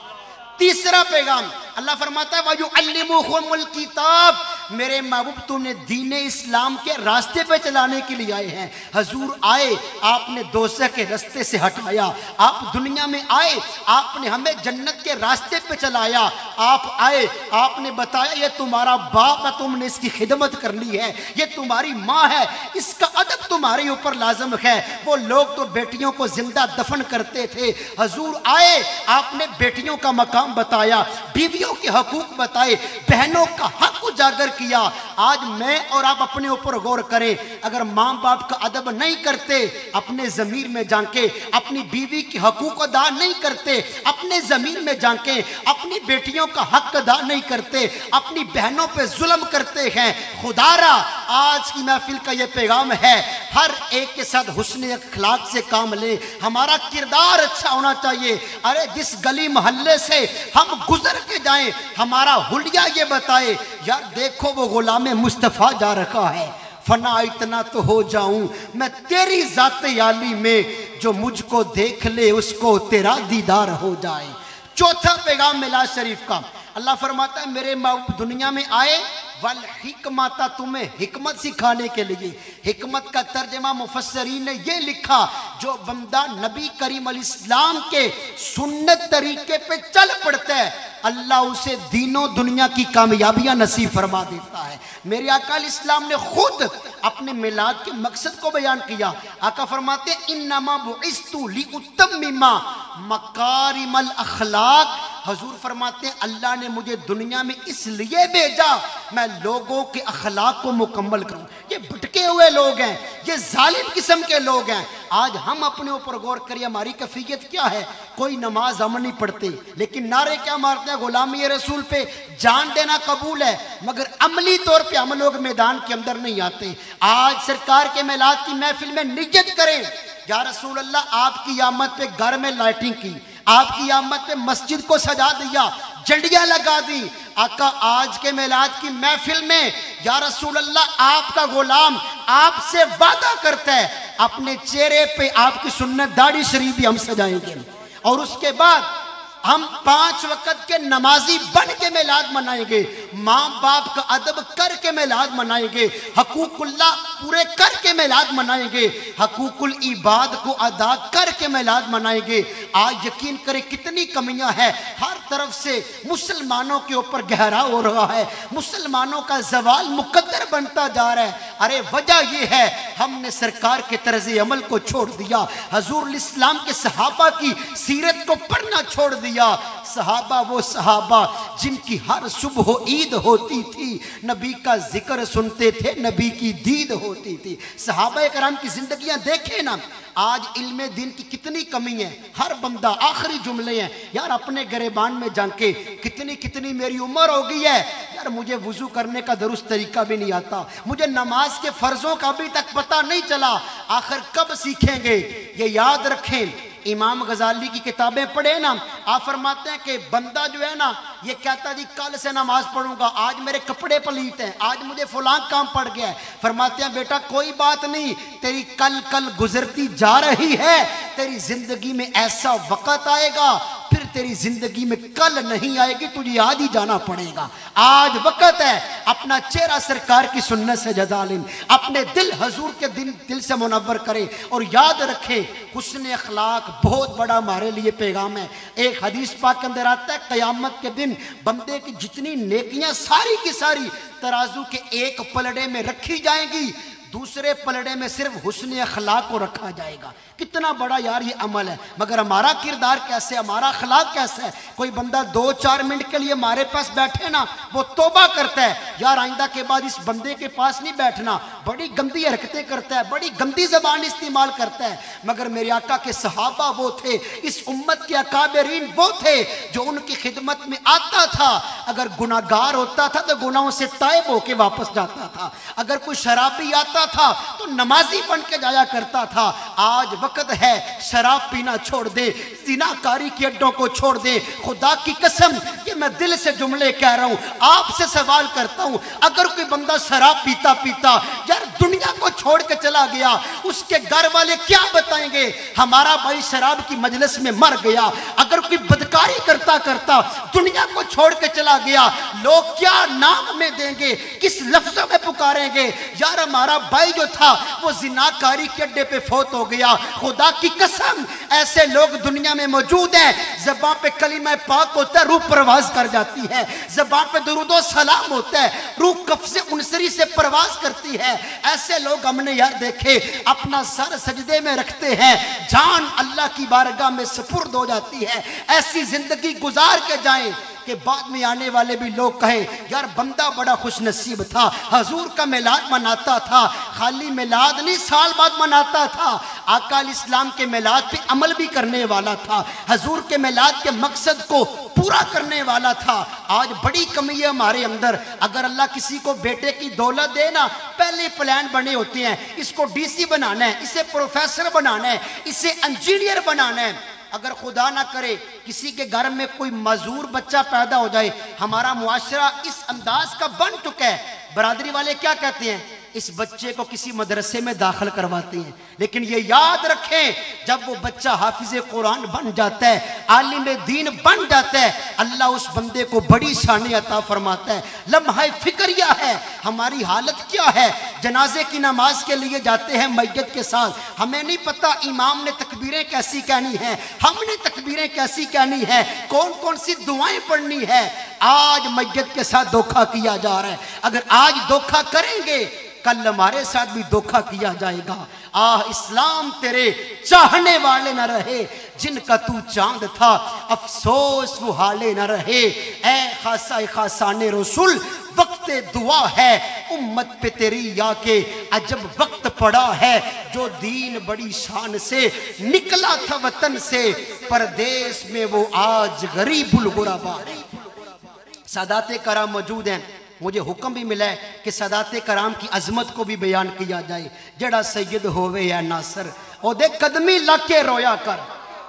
तीसरा पैगाम अल्लाह फरमाता है वयुअल्लिमुहुमुल किताब, मेरे महबूब तुमने दीन इस्लाम के रास्ते पे चलाने के लिए आए हैं। हजूर आए, आपने दोज़ख के रास्ते से हटाया, आप दुनिया में आए, आपने हमें जन्नत के रास्ते पे चलाया। आप आए, आपने बताया ये तुम्हारा बाप है, तुमने इसकी खिदमत करनी है, ये तुम्हारी माँ है, इसका अदब तुम्हारे ऊपर लाजम है। वो लोग तो बेटियों को जिंदा दफन करते थे, हजूर आए, आपने बेटियों का मकाम बताया, बीवियों के हकूक बताए, बहनों का हक उजागर किया। आज मैं और आप अपने ऊपर गौर करें, अगर माँ बाप का अदब नहीं करते, अपने जमीर में झांके, अपनी बीवी के हकूक अदा नहीं करते, अपने जमीर में झांके, अपनी बेटियों का हक अदा नहीं करते, अपनी बहनों पे जुल्म करते हैं, खुदारा आज की महफिल का ये पैगाम है हर एक के साथ हुस्न अखलाक से काम ले, हमारा किरदार अच्छा होना चाहिए। अरे जिस गली मोहल्ले से हम गुजर के जाएं हमारा हुलिया ये बताए यार देखो वो गुलाम मुस्तफ़ा जा रखा है, फना इतना तो हो जाऊं मैं तेरी ज़ाते आली में, जो मुझको देख ले उसको तेरा दीदार हो जाए। चौथा पैगाम मिलाद शरीफ का, अल्लाह फरमाता है मेरे महबूब दुनिया में आए वल हिकमता, तुम्हें हिकमत सिखाने के लिए। हिकमत का तर्जमा मुफस्सरीन ने यह लिखा, जो बंदा नबी करीम अलैहिस्सलाम के सुन्नत तरीके पे चल पड़ता है अल्लाह उसे दीनों दुनिया की कामयाबियां नसीब फरमा देता है। मेरे आका इस्लाम ने खुद अपने मिलाद के मकसद को बयान किया। आका फरमाते इन्नमा बुइस्तु लिउत्तम्मिमा मकारिमल अखलाक, हजूर फरमाते हैं अल्लाह ने मुझे दुनिया में इसलिए भेजा मैं लोगों के अखलाक को मुकम्मल करूं। ये भटके हुए लोग हैं, ये जालिम किस्म के लोग हैं। आज हम अपने ऊपर गौर करिए, हमारी कैफियत क्या है। कोई नमाज हम नहीं पढ़ते लेकिन नारे क्या मारते हैं, गुलामी रसूल पे जान देना कबूल है, मगर अमली तौर पे हम लोग मैदान के अंदर नहीं आते। आज सरकार के मिलाद की महफिल में नियत करें या रसूल अल्लाह आपकी आमद पे घर में लाइटिंग की, आपकी आमद पे मस्जिद को सजा दिया, झंडियां लगा दी। आका आज के मिलाद की महफिल में या रसूल अल्लाह आपका गुलाम आपसे वादा करता है अपने चेहरे पे आपकी सुन्नत दाढ़ी शरीफ भी हम सजाएंगे, और उसके बाद हम 5 वक्त के नमाजी बन के मिलाद मनाएंगे, माँ बाप का अदब करके मिलाद मनाएंगे, हकूकुल्लाह पूरे करके मिलाद मनाएंगे, हकूकुल इबाद को अदा करके मिलाद मनाएंगे। आज यकीन करें कितनी कमियां हैं, हर तरफ से मुसलमानों के ऊपर गहराव हो रहा है, मुसलमानों का जवाल मुकद्दर बनता जा रहा है। अरे वजह यह है हमने सरकार के तर्ज अमल को छोड़ दिया, हजूर इस्लाम के सहाबा की सीरत को पढ़ना छोड़ दिया। सहाबा वो सहाबा जिनकी हर सुबह ईद होती थी, नबी का जिक्र सुनते थे, नबी की दीद होती थी। सहाबा कराम की जिंदगियां देखे ना, आज इल्मे दीन की कितनी कमी है। हर बंदा आखिरी जुमले हैं यार अपने गिरेबान में जाके, कितनी कितनी मेरी उम्र हो गई है यार, मुझे वुजू करने का दुरुस्त तरीका भी नहीं आता, मुझे नमाज के फर्जों का अभी तक पता नहीं चला, आखिर कब सीखेंगे। ये याद रखें, इमाम गजाली की किताबें पढ़े ना, आप फरमाते हैं कि बंदा जो है ना ये कहता जी कल से नमाज पढ़ूंगा, आज मेरे कपड़े पलीत हैं, आज मुझे फलां काम पड़ गया है। फरमाते हैं बेटा कोई बात नहीं, तेरी कल कल गुजरती जा रही है, तेरी जिंदगी में ऐसा वक्त आएगा फिर तेरी जिंदगी में कल नहीं आएगी, तुझे आज ही जाना पड़ेगा। आज वक्त है अपना चेहरा सरकार की सुन्नत से जजा लें, अपने दिल हजूर के दिल से मुनव्वर करें, और याद रखें हुस्न अखलाक बहुत बड़ा हमारे लिए पैगाम है। एक हदीस पाक के अंदर आता है क़यामत के दिन बंदे की जितनी नेकियां सारी की सारी तराजू के एक पलड़े में रखी जाएंगी, दूसरे पलड़े में सिर्फ हुस्न अखलाक को रखा जाएगा। कितना बड़ा यार ये अमल है, मगर हमारा किरदार कैसे, हमारा अखलाक कैसा है। कोई बंदा 2-4 मिनट के लिए हमारे पास बैठे ना, वो तौबा करता है यार आइंदा के बाद इस बंदे के पास नहीं बैठना, बड़ी गंदी हरकतें करता है, बड़ी गंदी जबान इस्तेमाल करता है। मगर मेरे आका के सहाबा वो थे, इस उम्मत के अकाबरीन वो थे जो उनकी खिदमत में आता था, अगर गुनाहगार होता था तो गुनाहों से ताइब होके वापस जाता था, अगर कोई शराबी आता था तो नमाजी बन के जाया करता था। आज वक्त है शराब पीना छोड़ दे, जिनाकारी के अड्डों को छोड़ दे। खुदा की कसम ये मैं दिल से जुमले कह रहा हूं, आपसे सवाल करता हूं, अगर कोई बंदा शराब पीता पीता यार दुनिया को छोड़ के चला गया, उसके घर वाले क्या बताएंगे, हमारा भाई शराब की मजलिस में मर गया। अगर कोई बदकारी करता करता दुनिया को छोड़ के चला गया, लोग क्या नाम में देंगे, किस लफ्जों में पुकारेंगे, यार हमारा भाई जो था वो जिनाकारी के अड्डे पे फौत हो गया। खुदा की कसम ऐसे लोग दुनिया में मौजूद हैं, ज़बान पे कलीमा पाक होता है, रूह परवाज कर जाती है, ज़बान पे दुरूदो सलाम होता है, रूह कफ्ज़े उनसरी से परवाज करती है। ऐसे लोग हमने यार देखे अपना सर सजदे में रखते हैं, जान अल्लाह की बारगाह में सुपुर्द हो जाती है। ऐसी जिंदगी गुजार के जाएं कि बाद में आने वाले भी लोग कहें यार बंदा बड़ा खुश नसीब था, हजूर का मिलाद मनाता था, खाली मिलाद नहीं साल बाद मनाता था, आका इस्लाम के मिलाद पे अमल भी करने वाला था, हजूर के मिलाद के मकसद को पूरा करने वाला था। आज बड़ी कमी है हमारे अंदर, अगर अल्लाह किसी को बेटे की दौलत दे ना, पहले प्लान बने होते हैं, इसको डीसी बनाना है, इसे प्रोफेसर बनाना है, इसे इंजीनियर बनाना है। अगर खुदा ना करे किसी के घर में कोई मजूर बच्चा पैदा हो जाए, हमारा मुआशरा इस अंदाज का बन चुका है, बरादरी वाले क्या कहते हैं, इस बच्चे को किसी मदरसे में दाखिल करवाते हैं। लेकिन ये याद रखें जब वो बच्चा हाफिज कुरान बन जाता है, आलिम दीन बन जाता है, अल्लाह उस बंदे को बड़ी शान अता फरमाता है। लम्हा फिक्रिया है हमारी हालत क्या है, जनाजे की नमाज के लिए जाते हैं मैयत के साथ, हमें नहीं पता इमाम ने तकबीरें कैसी कहनी है, हमने तकबीरें कैसी कहनी है, कौन कौन सी दुआएं पढ़नी है। आज मैयत के साथ धोखा किया जा रहा है, अगर आज धोखा करेंगे कल हमारे साथ भी धोखा किया जाएगा। आह इस्लाम तेरे चाहने वाले न रहे, जिनका तू चांद था अफसोस वो हाले न रहे। ए खासा खासाने रसूल वक्त दुआ है उम्मत पे तेरी या के अजब वक्त पड़ा है, जो दीन बड़ी शान से निकला था वतन से, परदेश में वो आज गरीबुल गुरबा। सादाते कराम मौजूद हैं, मुझे हुक्म भी मिला है कि सदाते कराम की अजमत को भी बयान किया जाए। जड़ा सैयद होवे या नासर ओ दे कदमी लाके रोया कर,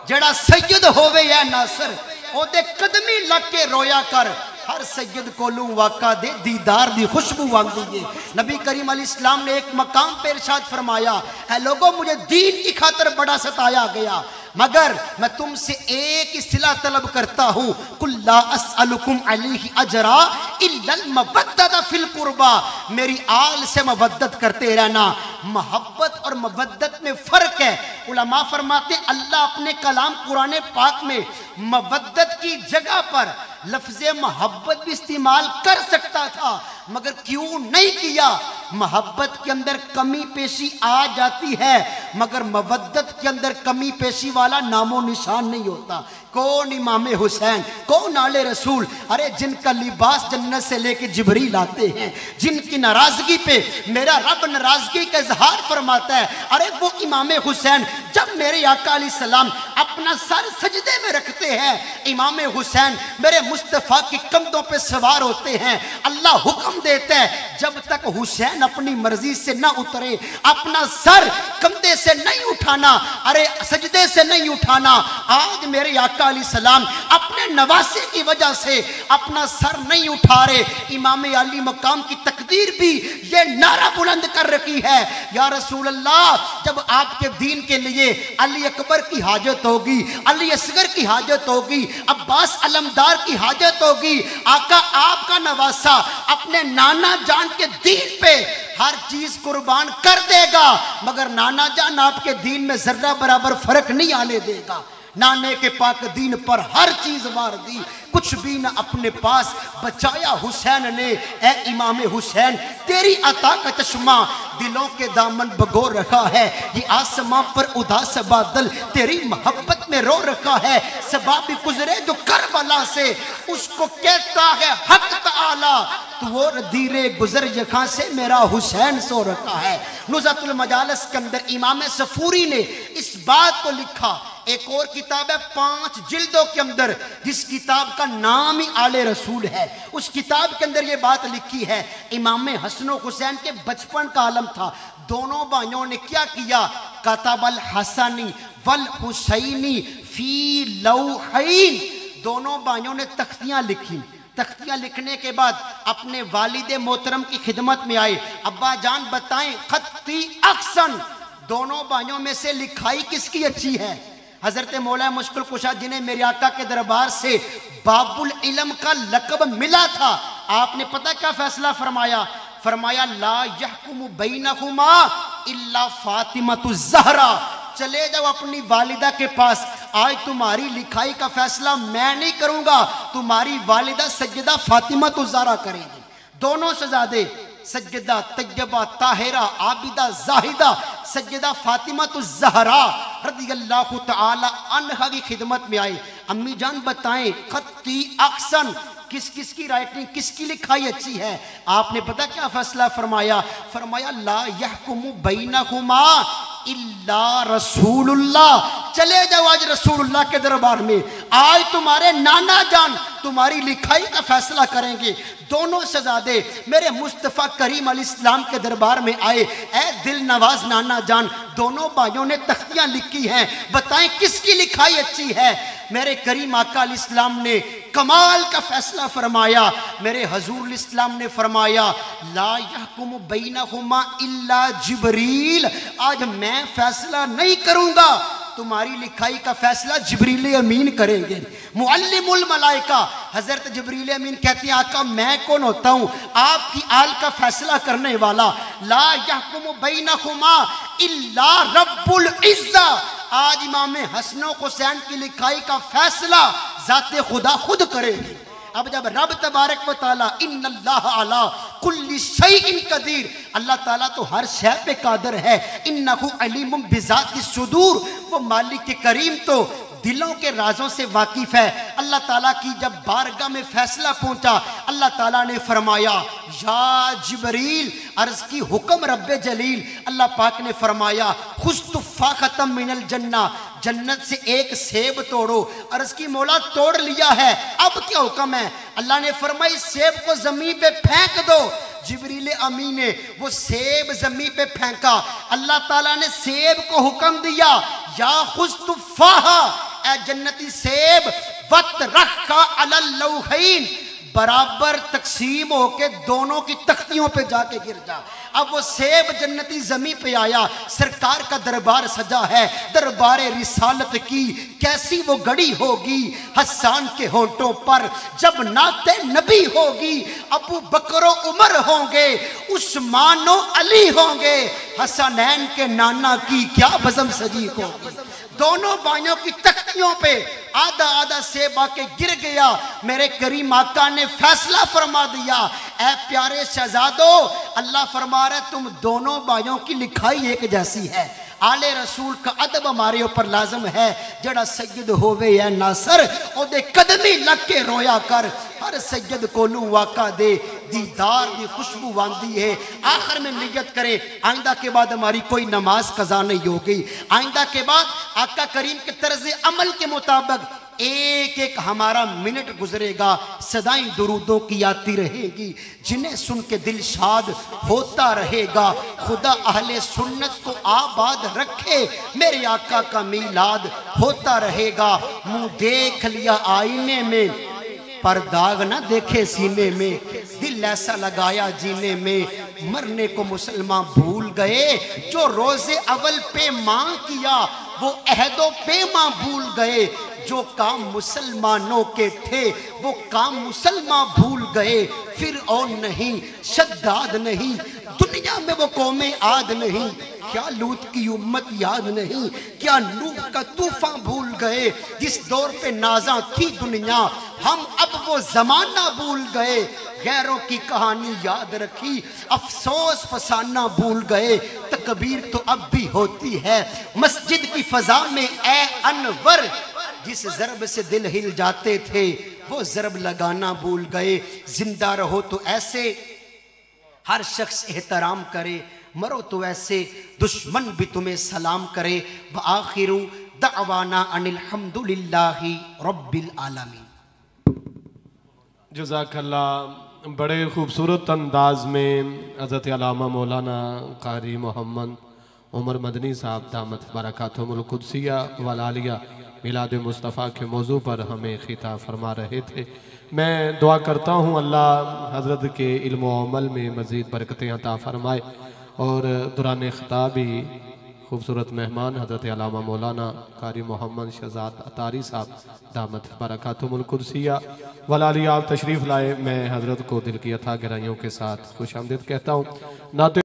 जड़ा सैयद होवे या नासर ओदे कदमी लग के रोया कर। हर सैयद कोलू वाका दे दीदार दी खुशबू आंदी है। नबी करीम अलैहिस्सलाम ने एक मकाम पे इरशाद फरमाया है लोगों मुझे दीन की खातिर बड़ा सताया गया मगर मैं तुमसे एक ही सिला तलब करता हूँ कुल्ला अस्अलुकुम अलैहि अजरा इल्लल मवद्दत फिल कुर्बा। मेरी आल से मवद्दत करते रहना। मोहब्बत और मवद्दत में फ़र्क है। उलमा फरमाते अल्लाह अपने कलाम कुरान पाक में मवद्दत की जगह पर लफ्ज़े मोहब्बत भी इस्तेमाल कर सकता था मगर क्यों नहीं किया। मोहब्बत के अंदर कमी पेशी आ जाती है मगर मवद्दत के अंदर कमी पेशी वाला नामो निशान नहीं होता। कौन इमाम हुसैन, कौन आले रसूल, अरे जिनका लिबास जन्नत से लेके जिब्रील आते हैं, जिनकी नाराजगी पे मेरा रब नाराजगी का इजहार फरमाता है, अरे वो इमाम हुसैन। जब मेरे आका अलैहिस्सलाम अपना सर सजदे में रखते हैं, इमाम हुसैन मेरे मुस्तफ़ा के कंधों पे सवार होते हैं। अल्लाह हुक्म देता है जब तक हुसैन अपनी मर्जी से ना उतरे अपना सर कंधे से नहीं उठाना, अरे सजदे से नहीं उठाना। आज मेरे आका अलैहिस्सलाम अपने नवासे की वजह से अपना सर नहीं उठा रहे। इमाम अली मकाम की तकदीर भी ये नारा बुलंद कर रखी है या रसूल अल्लाह, जब आपके दीन के लिए अली अकबर की हाजत होगी, अली असगर की हाजत होगी, अब्बास अलमदार की हाजत होगी, आका आपका नवासा अपने नाना जान के दीन पे हर चीज कुर्बान कर देगा मगर नाना जान आपके दीन में जर्रा बराबर फर्क नहीं आने देगा। नाने के पाक दीन पर हर चीज वार दी, कुछ भी न अपने पास बचाया हुसैन ने। ए इमाम हुसैन तेरी अता का चश्मा दिलों के दामन भगो रखा है, ये आसमां पर उदास बादल तेरी मोहब्बत में रो रखा है। सबा भी गुजरे जो करबला से उसको कहता है हक तआला, तो वो धीरे गुजर यहां से मेरा हुसैन सो रखा है। नुज़ातुल मजालिस के अंदर इमाम सफूरी ने इस बात को लिखा। एक और किताब है 5 जिल्दों के अंदर जिस किताब का नाम ही आले रसूल है, उस किताब के अंदर ये बात लिखी है इमाम हसन हुसैन के बचपन का आलम था। दोनों भाइयों ने क्या किया, कतबल हसनी वल हुसैनी फी लौहैन, दोनों भाइयों ने तख्तियां लिखी। तख्तियां लिखने के बाद अपने वालिद मोहतरम की खिदमत में आए। अब्बा जान बताएं खत्ती अक्सन, दोनों भाइयों में से लिखाई किसकी अच्छी है। हजरत मौला मुश्किल कुशा जिन्हें मेरे आका के दरबार से बाबुल इल्म का लक़ब मिला था, आपने पता क्या फैसला फरमाया, फरमाया ला यहकुमु बैनहुमा इल्ला फातिमतु ज़हरा, चले जाओ अपनी वालिदा के पास, आज तुम्हारी लिखाई का फैसला मैं नहीं करूंगा, तुम्हारी वालिदा सज्जदा फातिमा तो ज़हरा करेगी। दोनों शहजादे सज्जदा तैयबा ताहिरा आबिदा जाहिदा सज्जदा फातिमा तो ज़हरा रज़ियल्लाहु तआला अन्हा की खिदमत में आए। अम्मी जान बताएं खत्ती अक्सन किस किस की राइटिंग, किसकी लिखाई अच्छी है। आपने पता क्या फैसला फरमाया, फरमाया ला यहकुमु बैनहुमा इल्ला रसूलुल्लाह, चले जाओ आज रसूलुल्लाह के दरबार में, आज तुम्हारे नाना जान तुम्हारी लिखाई का फैसला करेंगे। दोनों शहजादे मेरे मुस्तफ़ा करीम अलैहिस्सलाम के दरबार में आए। ए दिल नवाज नाना जान, दोनों भाइयों ने तख्तियां लिखी हैं, बताएं किसकी लिखाई अच्छी है। मेरे करीम आका अलैहिस्सलाम ने कमाल का फैसला फरमाया। मेरे हजूर इस्लाम ने फरमाया ला यहकुमु बैनहुमा इल्ला जिब्रील, आज मैं फैसला नहीं करूंगा, तुम्हारी लिखाई का फैसला जिब्रील अमीन करेंगे। मुअल्लिमुल मलाइका हजरत जिब्रील अमीन कहते हैं आका मैं कौन होता हूँ आपकी आल का फैसला करने वाला। ला यहकुमु बैनहुमा इल्ला रब्बुल इज्जा, आज इमाम हसन हुसैन की लिखाई का फैसला जाते खुदा खुद करेगी। अब जब रब तबारक व तआला इन्नल्लाह अला कुल्ली शैइन कदीर, अल्लाह ताला तो हर शय पे कादर है। इन्नहु अलीमुम बिज़ाति सुदूर, वो मालिक के करीम तो दिलों के राजों से वाकिफ है। अल्लाह ताला की जब बारगाह में फैसला पहुंचा, अल्लाह ताला ने फरमाया या जिब्रील, अर्ज की हुक्म रब्बे जलील, अल्लाह पाक ने फरमाया खुस्तुफा खत्म मिनल जन्ना, जन्नत से एक सेब तोड़ो। अर्ज की मौला तोड़ लिया है, अब क्या हुक्म है। अल्लाह ने फरमाया सेब को जमीन पे फेंक दो। जिब्रील अमीन ने वो सेब जमीन पे फेंका। अल्लाह ताला ने सेब को हुक्म दिया या खुस्तुफा, ए जन्नती सेब वक्त रखा अलल लौहैन, बराबर तकसीम होके दोनों की तख्तियों पे जाके गिर जा। अब वो सेब जन्नती जमी पे आया, सरकार का दरबार सजा है, दरबारे रिसालत की कैसी वो घड़ी होगी हसन के होंठों पर, जब नाते नबी होगी अबू बकरो उमर होंगे, उस्मानो अली होंगे, हसनैन के नाना की क्या बज़म सजी होगी। दोनों भाइयों की तख्तियों पे आधा आधा सेब आके गिर गया। मेरे करीम आका ने फैसला फरमा दिया, ऐ प्यारे शहजादो, अल्लाह फरमा रहा है तुम दोनों भाइयों की लिखाई एक जैसी है। आले रसूल का अदब हमारे ऊपर लाजम है, जड़ा सैयद होवे है नासर ओदे कदमी लग के रोया कर, हर सैयद को नू वाका दे दीदार दी खुशबू आंदी है। आखिर में नियत करे आइंदा के बाद हमारी कोई नमाज कज़ा नहीं होगी, आइंदा के बाद आका करीम के तर्ज अमल के मुताबिक एक एक हमारा मिनट गुजरेगा, सदाएं दुरूदों की आती रहेगी, जिन्हें सुन के दिल शाद होता रहेगा। खुदा अहले सुन्नत को आबाद रखे, मेरे आका का मीलाद होता रहेगा। मुंह देख लिया आईने में, पर दाग ना देखे सीने में, दिल ऐसा लगाया जीने में, मरने को मुसलमान भूल गए, जो रोजे अव्वल पे मां किया वो अहदो पे मां भूल गए, जो काम मुसलमानों के थे वो काम मुसलमान भूल गए। फिर और नहीं, शद्दाद नहीं, दुनिया में वो कौमें आद नहीं, क्या लूत की उम्मत याद नहीं, क्या नूह का तूफान भूल गए, जिस दौर पे नाजा थी दुनिया हम अब वो जमाना भूल गए। गैरों की कहानी याद रखी, अफसोस फसाना भूल गए, तकबीर तो अब भी होती है मस्जिद की फजा में। ए अनवर, जिस ज़रब से दिल हिल जाते थे वो ज़रब लगाना भूल गए। जिंदा रहो तो ऐसे हर शख्स एहतराम करे, मरो तो ऐसे दुश्मन भी तुम्हें सलाम करे। व आखिरु दअवाना अनिल हम्दुलिल्लाहि रब्बिल आलमीन। जज़ाकल्लाह। बड़े खूबसूरत अंदाज में हज़रत अल्लामा मौलाना कारी मोहम्मद उमर मदनी साहब दामत बरकातुहुल कुद्सिया वल आलिया मिलाद मुस्तफ़ा के मौजू पर हमें खिताब फरमा रहे थे। मैं दुआ करता हूँ अल्लाह हज़रत के इल्म व अमल में मज़ीद बरकतें अता फरमाए, और दौरान ख़िताब भी खूबसूरत मेहमान हज़रत अल्लामा मौलाना कारी मोहम्मद शहजाद अतारी साहब दामत बरकातुहुल कुद्सिया वल आलिया आप तशरीफ़ लाए। मैं हज़रत को दिल की अथाह गहराइयों के साथ खुश आमदीद कहता हूँ। नाते